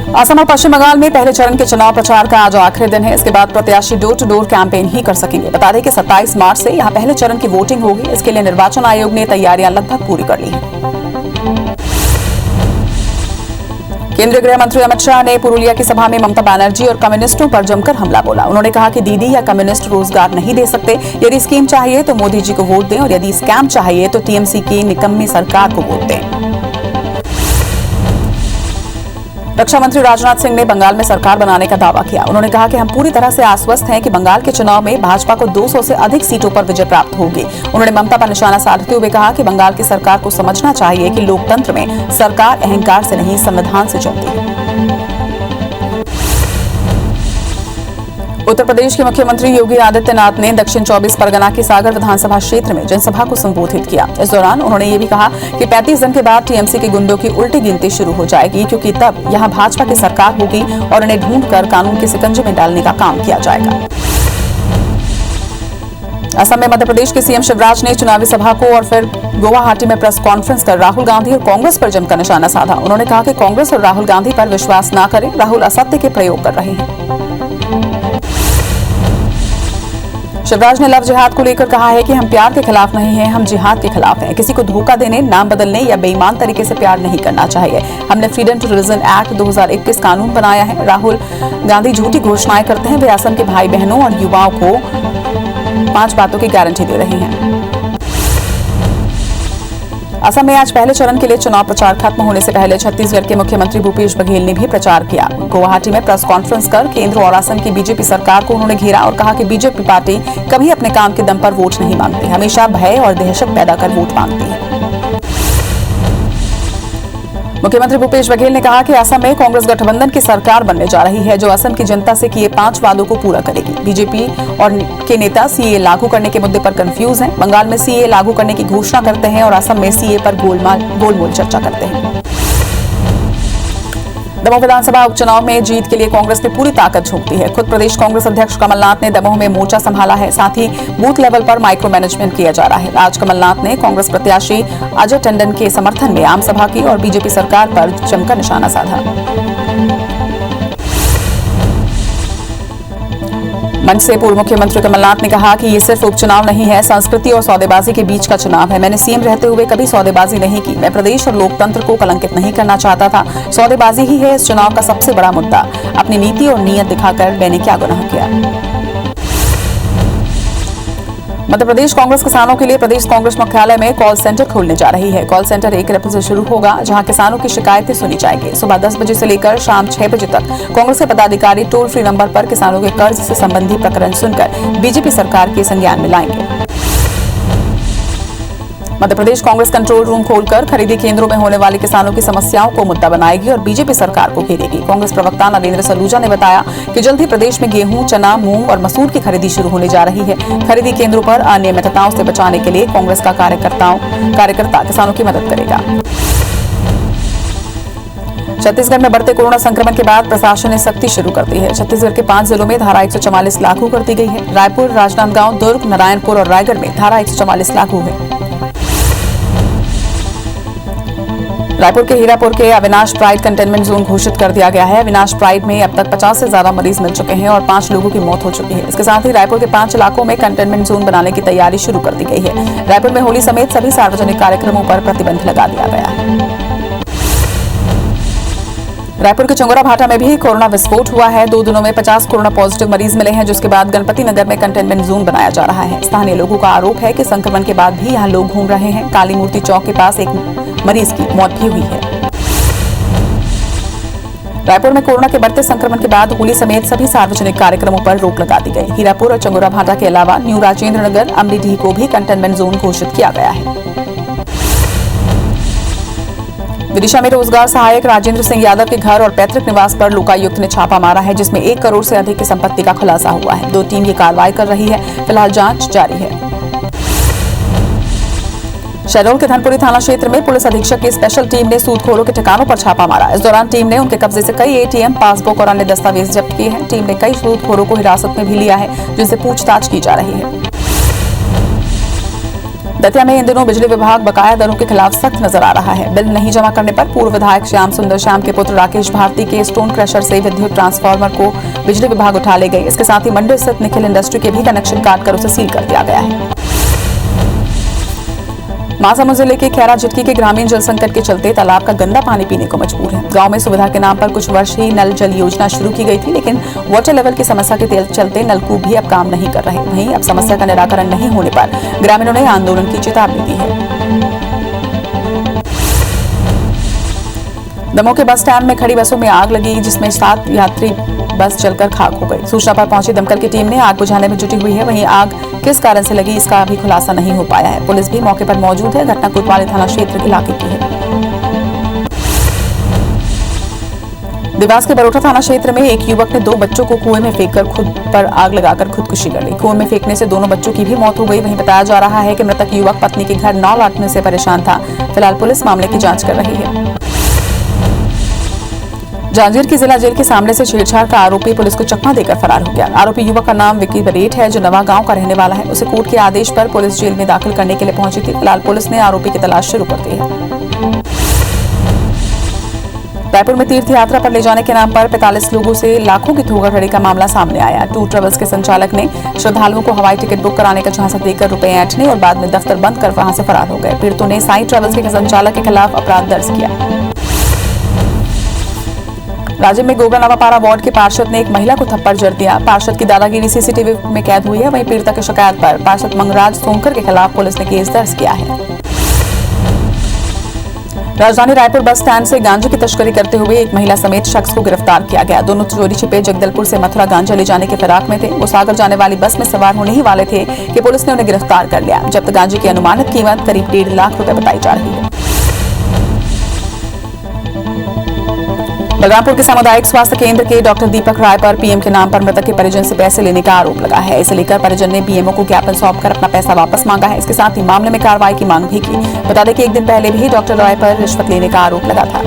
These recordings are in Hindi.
असम और पश्चिम बंगाल में पहले चरण के चुनाव प्रचार का आज आखिरी दिन है। इसके बाद प्रत्याशी डोर टू डोर कैंपेन ही कर सकेंगे। बता दें कि 27 मार्च से यहां पहले चरण की वोटिंग होगी। इसके लिए निर्वाचन आयोग ने तैयारियां लगभग पूरी कर ली हैं। केंद्रीय गृह मंत्री अमित शाह ने पुरुलिया की सभा में ममता बनर्जी और कम्युनिस्टों पर जमकर हमला बोला। उन्होंने कहा कि दीदी या कम्युनिस्ट रोजगार नहीं दे सकते। यदि स्कीम चाहिए तो मोदी जी को वोट दें और यदि स्कैम चाहिए तो टीएमसी की निकम्मी सरकार को वोट दें। रक्षा मंत्री राजनाथ सिंह ने बंगाल में सरकार बनाने का दावा किया। उन्होंने कहा कि हम पूरी तरह से आश्वस्त हैं कि बंगाल के चुनाव में भाजपा को 200 से अधिक सीटों पर विजय प्राप्त होगी। उन्होंने ममता पर निशाना साधते हुए कहा कि बंगाल की सरकार को समझना चाहिए कि लोकतंत्र में सरकार अहंकार से नहीं संविधान से चलती है। उत्तर प्रदेश के मुख्यमंत्री योगी आदित्यनाथ ने दक्षिण 24 परगना के सागर विधानसभा क्षेत्र में जनसभा को संबोधित किया। इस दौरान उन्होंने ये भी कहा कि 35 दिन के बाद टीएमसी के गुंडों की उल्टी गिनती शुरू हो जाएगी, क्योंकि तब यहां भाजपा की सरकार होगी और उन्हें ढूंढकर कानून के शिकंजे में डालने का काम किया जाएगा। असम में मध्य प्रदेश के सीएम शिवराज ने चुनावी सभा को और फिर गुवाहाटी में प्रेस कॉन्फ्रेंस कर राहुल गांधी और कांग्रेस पर जमकर निशाना साधा। उन्होंने कहा कि कांग्रेस और राहुल गांधी पर विश्वास न करें, राहुल असत्य के प्रयोग कर रहे हैं। शिवराज ने लव जिहाद को लेकर कहा है कि हम प्यार के खिलाफ नहीं हैं, हम जिहाद के खिलाफ हैं। किसी को धोखा देने, नाम बदलने या बेईमान तरीके से प्यार नहीं करना चाहिए। हमने फ्रीडम टू रिलीजन एक्ट 2021 कानून बनाया है। राहुल गांधी झूठी घोषणाएं करते हैं। वे असम के भाई बहनों और युवाओं को 5 बातों की गारंटी दे रहे हैं। असम में आज पहले चरण के लिए चुनाव प्रचार खत्म होने से पहले छत्तीसगढ़ के मुख्यमंत्री भूपेश बघेल ने भी प्रचार किया। गुवाहाटी में प्रेस कॉन्फ्रेंस कर केंद्र और असम की बीजेपी सरकार को उन्होंने घेरा और कहा कि बीजेपी पार्टी कभी अपने काम के दम पर वोट नहीं मांगती, हमेशा भय और दहशत पैदा कर वोट मांगती है। मुख्यमंत्री भूपेश बघेल ने कहा कि असम में कांग्रेस गठबंधन की सरकार बनने जा रही है, जो असम की जनता से किए 5 वादों को पूरा करेगी। बीजेपी और के नेता सीए लागू करने के मुद्दे पर कंफ्यूज हैं। बंगाल में सीए लागू करने की घोषणा करते हैं और असम में सीए पर गोलमोल चर्चा करते हैं। दमोह विधानसभा उपचुनाव में जीत के लिए कांग्रेस ने पूरी ताकत झोंक दी है। खुद प्रदेश कांग्रेस अध्यक्ष कमलनाथ ने दमोह में मोर्चा संभाला है। साथ ही बूथ लेवल पर माइक्रो मैनेजमेंट किया जा रहा है। आज कमलनाथ ने कांग्रेस प्रत्याशी अजय टंडन के समर्थन में आम सभा की और बीजेपी सरकार पर जमकर निशाना साधा। मंच से पूर्व मुख्यमंत्री कमलनाथ ने कहा कि ये सिर्फ उपचुनाव नहीं है, संस्कृति और सौदेबाजी के बीच का चुनाव है। मैंने सीएम रहते हुए कभी सौदेबाजी नहीं की। मैं प्रदेश और लोकतंत्र को कलंकित नहीं करना चाहता था। सौदेबाजी ही है इस चुनाव का सबसे बड़ा मुद्दा। अपनी नीति और नीयत दिखाकर मैंने क्या गुनाह किया। मध्य प्रदेश कांग्रेस किसानों के लिए प्रदेश कांग्रेस मुख्यालय में कॉल सेंटर खोलने जा रही है। कॉल सेंटर 1 अप्रैल से शुरू होगा, जहां किसानों की शिकायतें सुनी जाएंगी। सुबह 10 बजे से लेकर शाम 6 बजे तक कांग्रेस के पदाधिकारी टोल फ्री नंबर पर किसानों के कर्ज से संबंधी प्रकरण सुनकर बीजेपी सरकार के संज्ञान में लाएंगे। मध्य प्रदेश कांग्रेस कंट्रोल रूम खोलकर खरीदी केंद्रों में होने वाली किसानों की समस्याओं को मुद्दा बनाएगी और बीजेपी सरकार को घेरेगी। कांग्रेस प्रवक्ता नरेंद्र सलूजा ने बताया कि जल्द ही प्रदेश में गेहूं, चना, मूंग और मसूर की खरीदी शुरू होने जा रही है। खरीदी केंद्रों पर अनियमितताओं से बचाने के लिए कांग्रेस का कार्यकर्ता किसानों की मदद करेगा। छत्तीसगढ़ में बढ़ते कोरोना संक्रमण के बाद प्रशासन ने सख्ती शुरू कर दी है। छत्तीसगढ़ के 5 जिलों में धारा 144 लागू कर दी गई है। रायपुर, राजनांदगांव, दुर्ग, नारायणपुर और रायगढ़ में धारा 144 लागू है। रायपुर के हीरापुर के अविनाश प्राइड कंटेनमेंट जोन घोषित कर दिया गया है। अविनाश प्राइड में अब तक 50 से ज्यादा मरीज मिल चुके हैं और 5 लोगों की मौत हो चुकी है। इसके साथ ही रायपुर के 5 इलाकों में कंटेनमेंट जोन बनाने की तैयारी शुरू कर दी गई है। रायपुर में होली समेत सभी सार्वजनिक कार्यक्रमों पर प्रतिबंध लगा दिया गया है। रायपुर के चंगोरा भाटा में भी कोरोना विस्फोट हुआ है। 2 दिनों में 50 कोरोना पॉजिटिव मरीज मिले हैं, जिसके बाद गणपति नगर में कंटेनमेंट जोन बनाया जा रहा है। स्थानीय लोगों का आरोप है कि संक्रमण के बाद भी यहां लोग घूम रहे हैं। काली मूर्ति चौक के पास एक मरीज की मौत भी हुई है। रायपुर में कोरोना के बढ़ते संक्रमण के बाद होली समेत सभी सार्वजनिक कार्यक्रमों पर रोक लगा दी गई। हीरापुर और चंगोरा भाटा के अलावा न्यू राजेंद्र नगर, अमलीडीह को भी कंटेनमेंट जोन घोषित किया गया है। विदिशा में रोजगार सहायक राजेंद्र सिंह यादव के घर और पैतृक निवास पर लोकायुक्त ने छापा मारा है, जिसमें 1 करोड़ से अधिक की संपत्ति का खुलासा हुआ है। 2 टीम ये कार्रवाई कर रही है। फिलहाल जांच जारी है। शहडोल के धनपुरी थाना क्षेत्र में पुलिस अधीक्षक की स्पेशल टीम ने सूदखोरों के ठिकानों पर छापा मारा। इस दौरान टीम ने उनके कब्जे से कई एटीएम, पासबुक और अन्य दस्तावेज जब्त किए हैं। टीम ने कई सूदखोरों को हिरासत में भी लिया है, जिनसे पूछताछ की जा रही है। दतिया में इन दिनों बिजली विभाग बकाया दरों के खिलाफ सख्त नजर आ रहा है। बिल नहीं जमा करने पर पूर्व विधायक श्याम सुंदर श्याम के पुत्र राकेश भारती के स्टोन क्रशर से विद्युत ट्रांसफार्मर को बिजली विभाग उठा ले गई। इसके साथ ही मंडी स्थित निखिल इंडस्ट्री के भी कनेक्शन काटकर उसे सील कर दिया गया है। महासमुंद जिले के खैरा झिटकी के ग्रामीण जल संकट के चलते तालाब का गंदा पानी पीने को मजबूर है। गांव में सुविधा के नाम पर कुछ वर्ष ही नल जल योजना शुरू की गई थी, लेकिन वाटर लेवल की समस्या के चलते नलकूप भी अब काम नहीं कर रहे। वहीं अब समस्या का निराकरण नहीं होने पर ग्रामीणों ने आंदोलन की चेतावनी दी है। दमोह के बस स्टैंड में खड़ी बसों में आग लगी, जिसमें 7 यात्री बस जलकर खाक हो गई। सूचना पर पहुंची दमकल की टीम ने आग बुझाने में जुटी हुई है। वहीं आग किस कारण से लगी, इसका अभी खुलासा नहीं हो पाया है। पुलिस भी मौके पर मौजूद है। घटना कोतवाली थाना क्षेत्र इलाके की है। देवास के बरोटा थाना क्षेत्र में एक युवक ने 2 बच्चों को कुएं में फेंककर खुद पर आग लगाकर खुदकुशी कर ली। कुएं में फेंकने से दोनों बच्चों की भी मौत हो गई। वहीं बताया जा रहा है कि मृतक युवक पत्नी के घर न लौटने से परेशान था। फिलहाल पुलिस मामले की जांच कर रही है। जांजगीर की जिला जेल के सामने से छेड़छाड़ का आरोपी पुलिस को चकमा देकर फरार हो गया। आरोपी युवक का नाम विक्की बरेट है, जो नवा गांव का रहने वाला है। उसे कोर्ट के आदेश पर पुलिस जेल में दाखिल करने के लिए पहुंची थी। फिलहाल पुलिस ने आरोपी की तलाश शुरू कर दी है। रायपुर में तीर्थ यात्रा पर ले जाने के नाम पर 45 लोगों से लाखों की धोखाधड़ी का मामला सामने आया। टूर ट्रेवल्स के संचालक ने श्रद्धालुओं को हवाई टिकट बुक कराने का झांसा देकर रुपए ऐंठने और बाद में दफ्तर बंद कर वहां से फरार हो गए। पीड़ितों ने साई ट्रेवल्स के संचालक के खिलाफ अपराध दर्ज किया। राज्य में गोबरा नवापारा वार्ड के पार्षद ने एक महिला को थप्पड़ जड़ दिया। पार्षद की दादागिरी सीसीटीवी में कैद हुई है। वहीं पीड़िता की शिकायत पर पार्षद मंगराज सोनकर के खिलाफ पुलिस ने केस दर्ज किया है। राजधानी रायपुर बस स्टैंड से गांजे की तस्करी करते हुए एक महिला समेत शख्स को गिरफ्तार किया गया। दोनों चोरी छिपे जगदलपुर से मथुरा गांजा ले जाने के फिराक में थे। वो सागर जाने वाली बस में सवार होने ही वाले थे कि पुलिस ने उन्हें गिरफ्तार कर लिया। जब्त गांजे की अनुमानित कीमत करीब 1.5 लाख रुपए बताई जा रही है। बलरामपुर के सामुदायिक स्वास्थ्य केंद्र के डॉक्टर दीपक राय पर पीएम के नाम पर मृतक के परिजन से पैसे लेने का आरोप लगा है। इसे लेकर परिजन ने पीएमओ को ज्ञापन सौंपकर अपना पैसा वापस मांगा है। इसके साथ ही मामले में कार्रवाई की मांग भी की। बता दें कि एक दिन पहले भी डॉक्टर राय पर रिश्वत लेने का आरोप लगा था।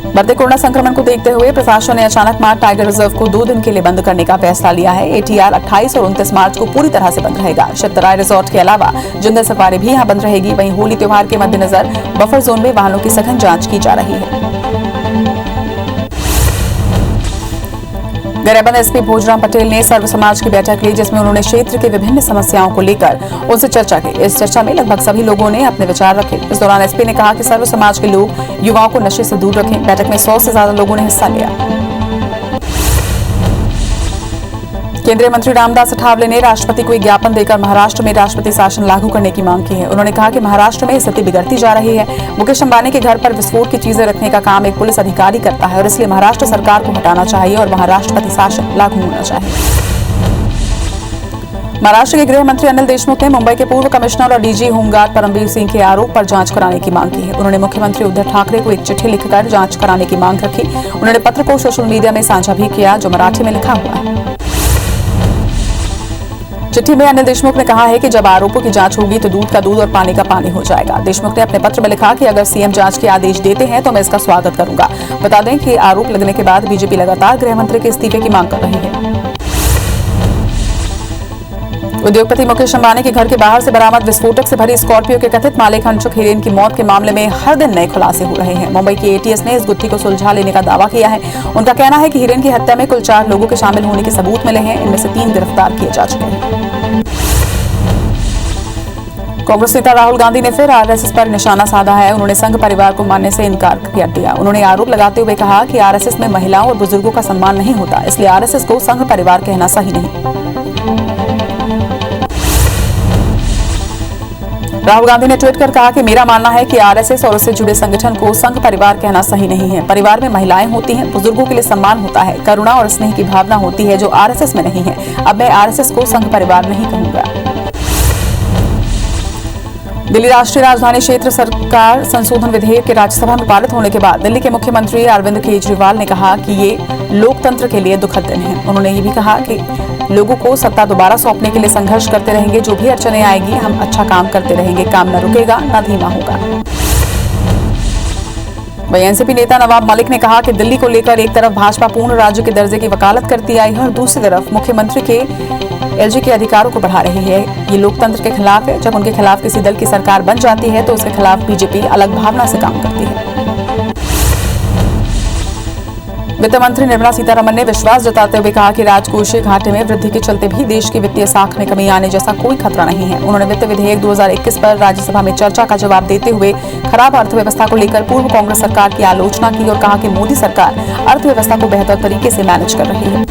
बढ़ते कोरोना संक्रमण को देखते हुए प्रशासन ने अचानक मार टाइगर रिजर्व को 2 दिन के लिए बंद करने का फैसला लिया है। एटीआर 28 और 29 मार्च को पूरी तरह से बंद रहेगा। शिवतराय रिजॉर्ट के अलावा जंगल सफारी भी यहां बंद रहेगी। वहीं होली त्योहार के मद्देनजर बफर जोन में वाहनों की सघन जांच की जा रही है। गरियाबंद एसपी भोजराम पटेल ने सर्व समाज की बैठक ली, जिसमें उन्होंने क्षेत्र की विभिन्न समस्याओं को लेकर उनसे चर्चा की। इस चर्चा में लगभग सभी लोगों ने अपने विचार रखे। इस दौरान एसपी ने कहा कि सर्व समाज के लोग युवाओं को नशे से दूर रखें। बैठक में 100 से ज्यादा लोगों ने हिस्सा लिया। केंद्रीय मंत्री रामदास अठावले ने राष्ट्रपति को एक ज्ञापन देकर महाराष्ट्र में राष्ट्रपति शासन लागू करने की मांग की है। उन्होंने कहा कि महाराष्ट्र में स्थिति बिगड़ती जा रही है। मुकेश अंबानी के घर पर विस्फोट की चीजें रखने का काम एक पुलिस अधिकारी करता है और इसलिए महाराष्ट्र सरकार को हटाना चाहिए और वहां राष्ट्रपति शासन लागू होना चाहिए। महाराष्ट्र के गृह मंत्री अनिल देशमुख ने मुंबई के पूर्व कमिश्नर और डीजी होमगार्ड परमवीर सिंह के आरोप पर जांच कराने की मांग की है। उन्होंने मुख्यमंत्री उद्धव ठाकरे को एक चिट्ठी लिखकर जांच कराने की मांग रखी। उन्होंने पत्र को सोशल मीडिया में साझा भी किया, जो मराठी में लिखा हुआ है। चिट्ठी में अनिल देशमुख ने कहा है कि जब आरोपों की जांच होगी तो दूध का दूध और पानी का पानी हो जाएगा। देशमुख ने अपने पत्र में लिखा कि अगर सीएम जांच के आदेश देते हैं तो मैं इसका स्वागत करूंगा। बता दें कि आरोप लगने के बाद बीजेपी लगातार गृह मंत्री के इस्तीफे की मांग कर रही है। उद्योगपति मुकेश अंबानी के घर के बाहर से बरामद विस्फोटक से भरी स्कॉर्पियो के कथित मालिक अंशुक हिरेन की मौत के मामले में हर दिन नए खुलासे हो रहे हैं। मुंबई की एटीएस ने इस गुत्थी को सुलझा लेने का दावा किया है। उनका कहना है कि हिरेन की हत्या में कुल 4 लोगों के शामिल होने के सबूत मिले हैं। इनमें से 3 गिरफ्तार किए जा चुके हैं। कांग्रेस नेता राहुल गांधी ने फिर आरएसएस पर निशाना साधा है। उन्होंने संघ परिवार को मानने से इनकार कर दिया। उन्होंने आरोप लगाते हुए कहा कि आरएसएस में महिलाओं और बुजुर्गों का सम्मान नहीं होता, इसलिए आरएसएस को संघ परिवार कहना सही नहीं। राहुल गांधी ने ट्वीट कर कहा कि मेरा मानना है कि आरएसएस और उससे जुड़े संगठन को संघ परिवार कहना सही नहीं है। परिवार में महिलाएं होती हैं, बुजुर्गों के लिए सम्मान होता है, करुणा और स्नेह की भावना होती है, जो आरएसएस में नहीं है। अब मैं आरएसएस को संघ परिवार नहीं कहूंगा। दिल्ली राष्ट्रीय राजधानी क्षेत्र सरकार संशोधन विधेयक के राज्यसभा में पारित होने के बाद दिल्ली के मुख्यमंत्री अरविंद केजरीवाल ने कहा कि ये लोकतंत्र के लिए दुखद दिन है। उन्होंने ये भी कहा कि लोगों को सत्ता दोबारा सौंपने के लिए संघर्ष करते रहेंगे। जो भी अड़चनें आएगी, हम अच्छा काम करते रहेंगे। काम न रुकेगा, न धीमा होगा। वहीं एनसीपी नेता नवाब मलिक ने कहा कि दिल्ली को लेकर एक तरफ भाजपा पूर्ण राज्य के दर्जे की वकालत करती आई है और दूसरी तरफ मुख्यमंत्री के एलजी के अधिकारों को बढ़ा रही है। ये लोकतंत्र के खिलाफ है। जब उनके खिलाफ किसी दल की सरकार बन जाती है तो उसके खिलाफ बीजेपी अलग भावना से काम करती है। वित्त मंत्री निर्मला सीतारमण ने विश्वास जताते हुए कहा कि राजकोषीय घाटे में वृद्धि के चलते भी देश की वित्तीय साख में कमी आने जैसा कोई खतरा नहीं है। उन्होंने वित्त विधेयक 2021 पर राज्यसभा में चर्चा का जवाब देते हुए खराब अर्थव्यवस्था को लेकर पूर्व कांग्रेस सरकार की आलोचना की और कहा कि मोदी सरकार अर्थव्यवस्था को बेहतर तरीके से मैनेज कर रही है।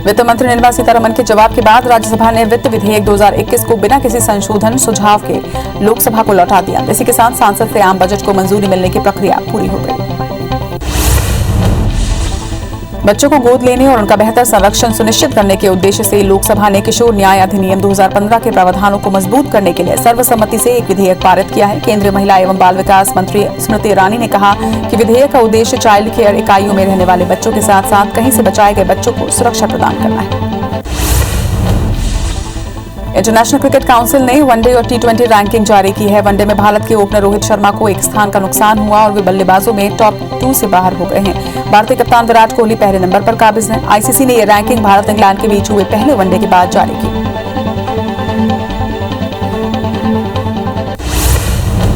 वित्त मंत्री निर्मला सीतारमण के जवाब के बाद राज्यसभा ने वित्त विधेयक 2021 को बिना किसी संशोधन सुझाव के लोकसभा को लौटा दिया। इसी के साथ सांसद से आम बजट को मंजूरी मिलने की प्रक्रिया पूरी हो गई। बच्चों को गोद लेने और उनका बेहतर संरक्षण सुनिश्चित करने के उद्देश्य से लोकसभा ने किशोर न्याय अधिनियम 2015 के प्रावधानों को मजबूत करने के लिए सर्वसम्मति से एक विधेयक पारित किया है। केंद्रीय महिला एवं बाल विकास मंत्री स्मृति ईरानी ने कहा कि विधेयक का उद्देश्य चाइल्ड केयर इकाइयों में रहने वाले बच्चों के साथ साथ कहीं से बचाए गए बच्चों को सुरक्षा प्रदान करना है। इंटरनेशनल क्रिकेट काउंसिल ने वनडे और टी20 रैंकिंग जारी की है। वनडे में भारत के ओपनर रोहित शर्मा को एक स्थान का नुकसान हुआ और वे बल्लेबाजों में टॉप 2 से बाहर हो गए हैं। भारतीय कप्तान विराट कोहली पहले नंबर पर काबिज हैं। आईसीसी ने यह रैंकिंग भारत इंग्लैंड के बीच हुए पहले वनडे के बाद जारी की।